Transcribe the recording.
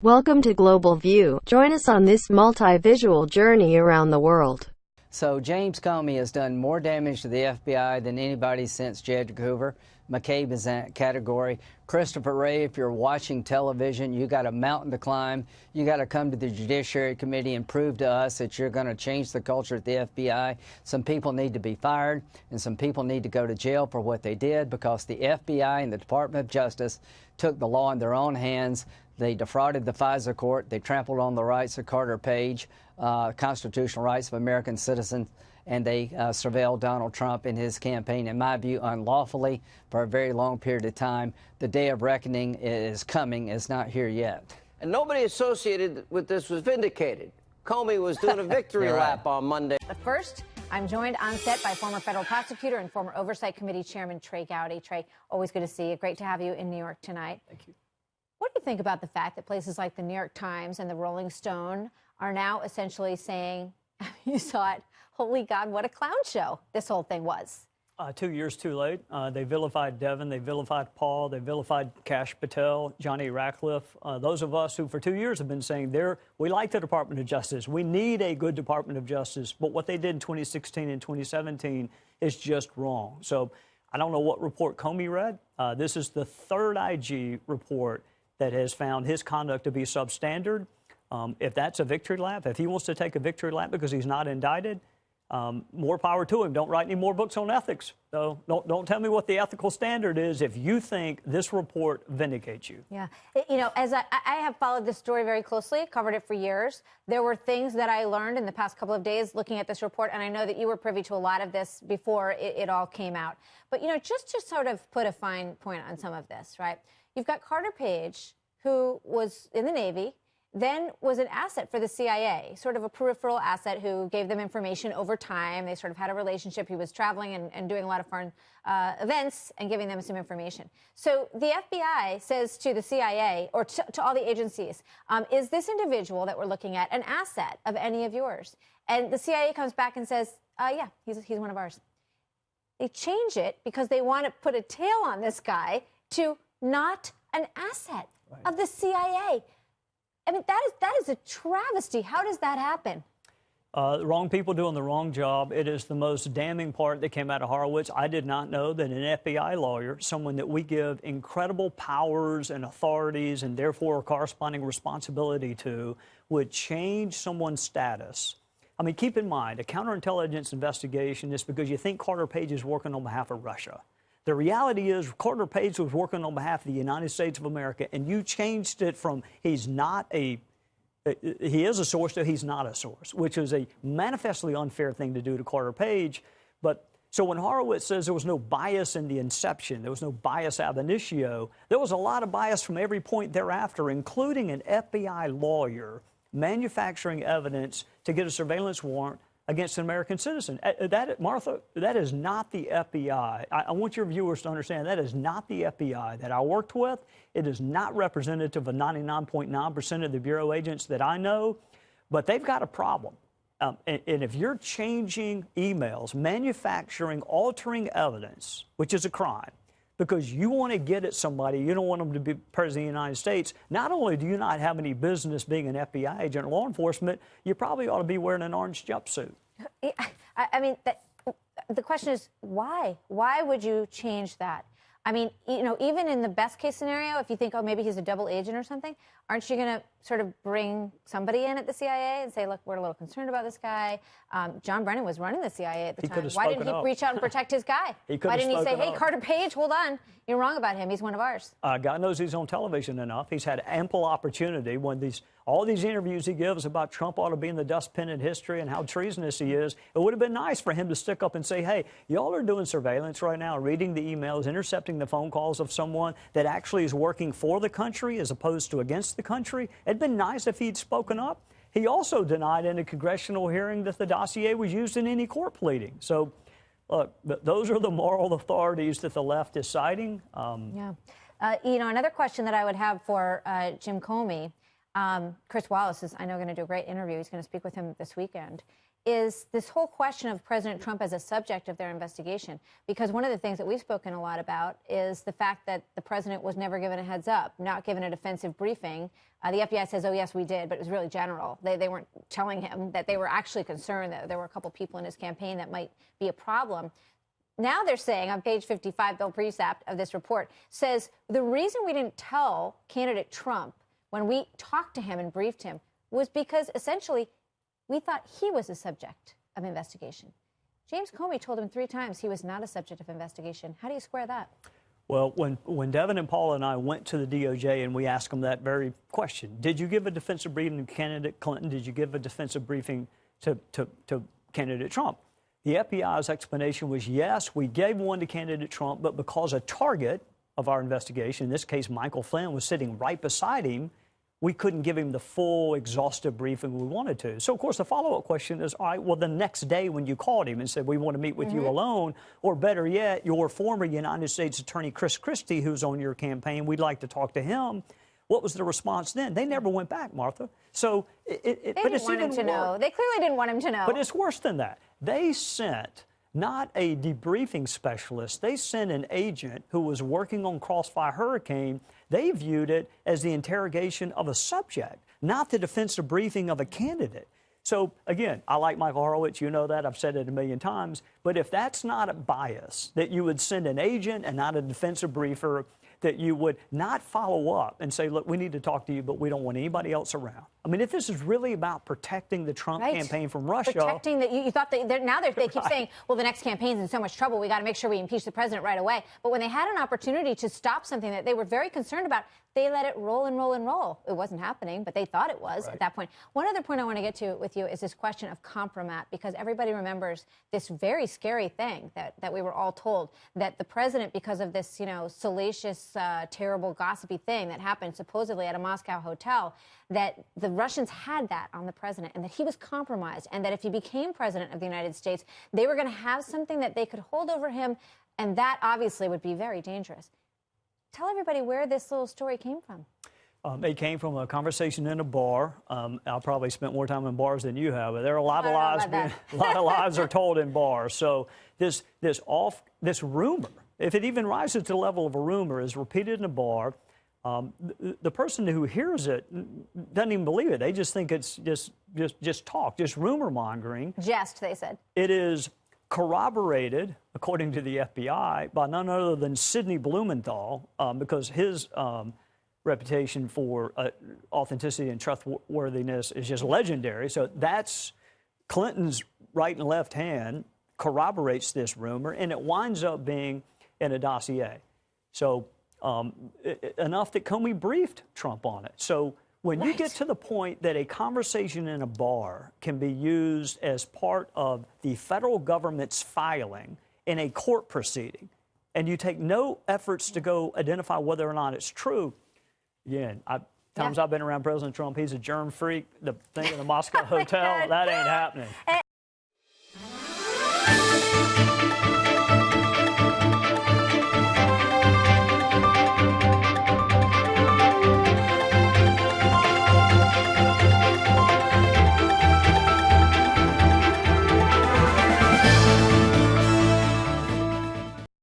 Welcome to Global View. Join us on this multi-visual journey around the world. So James Comey has done more damage to the FBI than anybody since J. Edgar Hoover. McCabe is in that category. Christopher Wray, if you're watching television, you got a mountain to climb. You got to come to the Judiciary Committee and prove to us that you're going to change the culture at the FBI. Some people need to be fired, and some people need to go to jail for what they did, because the FBI and the Department of Justice took the law in their own hands. They defrauded the FISA court. They trampled on the rights of Carter Page, constitutional rights of American citizens, and they surveilled Donald Trump in his campaign, in my view, unlawfully for a very long period of time. The day of reckoning is coming. It's not here yet. And nobody associated with this was vindicated. Comey was doing a victory lap on Monday. But first, I'm joined on set by former federal prosecutor and former Oversight Committee Chairman Trey Gowdy. Trey, always good to see you. Great to have you in New York tonight. Thank you. What do you think about the fact that places like the New York Times and the Rolling Stone are now essentially saying, you saw it, holy God, what a clown show this whole thing was? 2 years too late. They vilified Devin, they vilified Paul, they vilified Kash Patel, Johnny Ratcliffe. Those of us who for 2 years have been saying we like the Department of Justice. We need a good Department of Justice. But what they did in 2016 and 2017 is just wrong. So I don't know what report Comey read. This is the third IG report that has found his conduct to be substandard. If that's a victory lap, if he wants to take a victory lap because he's not indicted, more power to him. Don't write any more books on ethics. So don't tell me what the ethical standard is if you think this report vindicates you. Yeah. You know, as I have followed this story very closely, covered it for years, there were things that I learned in the past couple of days looking at this report, and I know that you were privy to a lot of this before it all came out. But, you know, just to sort of put a fine point on some of this, right? You've got Carter Page, who was in the Navy, then was an asset for the CIA, sort of a peripheral asset who gave them information over time. They sort of had a relationship. He was traveling and doing a lot of foreign events and giving them some information. So the FBI says to the CIA, or to all the agencies, is this individual that we're looking at an asset of any of yours? And the CIA comes back and says, yeah, he's one of ours. They change it because they want to put a tail on this guy to not an asset of the CIA. I mean, that is a travesty. How does that happen? The wrong people doing the wrong job. It is the most damning part that came out of Horowitz. I did not know that an FBI lawyer, someone that we give incredible powers and authorities and therefore a corresponding responsibility to, would change someone's status. I mean, keep in mind, a counterintelligence investigation is because you think Carter Page is working on behalf of Russia. The reality is Carter Page was working on behalf of the United States of America, and you changed it from he is a source to he's not a source, which is a manifestly unfair thing to do to Carter Page. But so when Horowitz says there was no bias in the inception, there was no bias ab initio, there was a lot of bias from every point thereafter, including an FBI lawyer manufacturing evidence to get a surveillance warrant against an American citizen. Martha, that is not the FBI. I want your viewers to understand that is not the FBI that I worked with. It is not representative of 99.9% of the Bureau agents that I know, but they've got a problem. And if you're changing emails, manufacturing, altering evidence, which is a crime, because you want to get at somebody, you don't want them to be president of the United States, not only do you not have any business being an FBI agent or law enforcement, you probably ought to be wearing an orange jumpsuit. I mean, the question is, why? Why would you change that? I mean, you know, even in the best case scenario, if you think, oh, maybe he's a double agent or something, aren't you going to sort of bring somebody in at the CIA and say, look, we're a little concerned about this guy? John Brennan was running the CIA at the time. Why didn't he reach out and protect his guy? Why didn't he say, hey, Carter Page, hold on, you're wrong about him. He's one of ours. God knows he's on television enough. He's had ample opportunity when all these interviews he gives about Trump ought to be in the dustbin in history and how treasonous he is. It would have been nice for him to stick up and say, hey, y'all are doing surveillance right now, reading the emails, intercepting the phone calls of someone that actually is working for the country as opposed to against the country. It'd been nice if he'd spoken up. He also denied in a congressional hearing that the dossier was used in any court pleading. So, look, those are the moral authorities that the left is citing. Yeah. You know, another question that I would have for Jim Comey, Chris Wallace is, I know, going to do a great interview. He's going to speak with him this weekend. Is this whole question of President Trump as a subject of their investigation. Because one of the things that we've spoken a lot about is the fact that the president was never given a heads up, not given a defensive briefing. The FBI says, oh, yes, we did, but it was really general. They weren't telling him that they were actually concerned that there were a couple people in his campaign that might be a problem. Now they're saying on page 55, Bill Precept of this report says the reason we didn't tell candidate Trump when we talked to him and briefed him was because essentially we thought he was a subject of investigation. James Comey told him 3 times he was not a subject of investigation. How do you square that? Well, when Devin and Paula and I went to the DOJ and we asked them that very question, did you give a defensive briefing to candidate Clinton? Did you give a defensive briefing to candidate Trump? The FBI's explanation was, yes, we gave one to candidate Trump, but because a target of our investigation, in this case Michael Flynn, was sitting right beside him, we couldn't give him the full, exhaustive briefing we wanted to. So, of course, the follow-up question is, all right, well, the next day when you called him and said, we want to meet with you alone, or better yet, your former United States Attorney Chris Christie, who's on your campaign, we'd like to talk to him. What was the response then? They never went back, Martha. So, they didn't want him to know. They clearly didn't want him to know. But it's worse than that. They sent not a debriefing specialist. They sent an agent who was working on Crossfire Hurricane. They viewed it as the interrogation of a subject, not the defensive briefing of a candidate. So, again, I like Michael Horowitz. You know that. I've said it a million times. But if that's not a bias, that you would send an agent and not a defensive briefer, that you would not follow up and say, look, we need to talk to you, but we don't want anybody else around. I mean, if this is really about protecting the Trump campaign from Russia. Protecting that, you thought that now they keep saying, well, the next campaign's in so much trouble, we got to make sure we impeach the president right away. But when they had an opportunity to stop something that they were very concerned about, they let it roll and roll and roll. It wasn't happening, but they thought it was at that point. One other point I want to get to with you is this question of compromat, because everybody remembers this very scary thing that we were all told, that the president, because of this, salacious, terrible, gossipy thing that happened supposedly at a Moscow hotel, that the Russians had that on the president and that he was compromised, and that if he became president of the United States, they were going to have something that they could hold over him, and that obviously would be very dangerous. Tell everybody where this little story came from. It came from a conversation in a bar. I probably spent more time in bars than you have, but there are a lot of lies are told in bars. So this rumor, if it even rises to the level of a rumor, is repeated in a bar. The person who hears it doesn't even believe it. They just think it's just talk, just rumor mongering. Jest, they said. It is corroborated, according to the FBI, by none other than Sidney Blumenthal, because his reputation for authenticity and trustworthiness is just legendary. So that's Clinton's right and left hand corroborates this rumor, and it winds up being in a dossier. So enough that Comey briefed Trump on it. So when you get to the point that a conversation in a bar can be used as part of the federal government's filing in a court proceeding, and you take no efforts to go identify whether or not it's true, again, I've been around President Trump, he's a germ freak. The thing in the Moscow hotel, that ain't happening.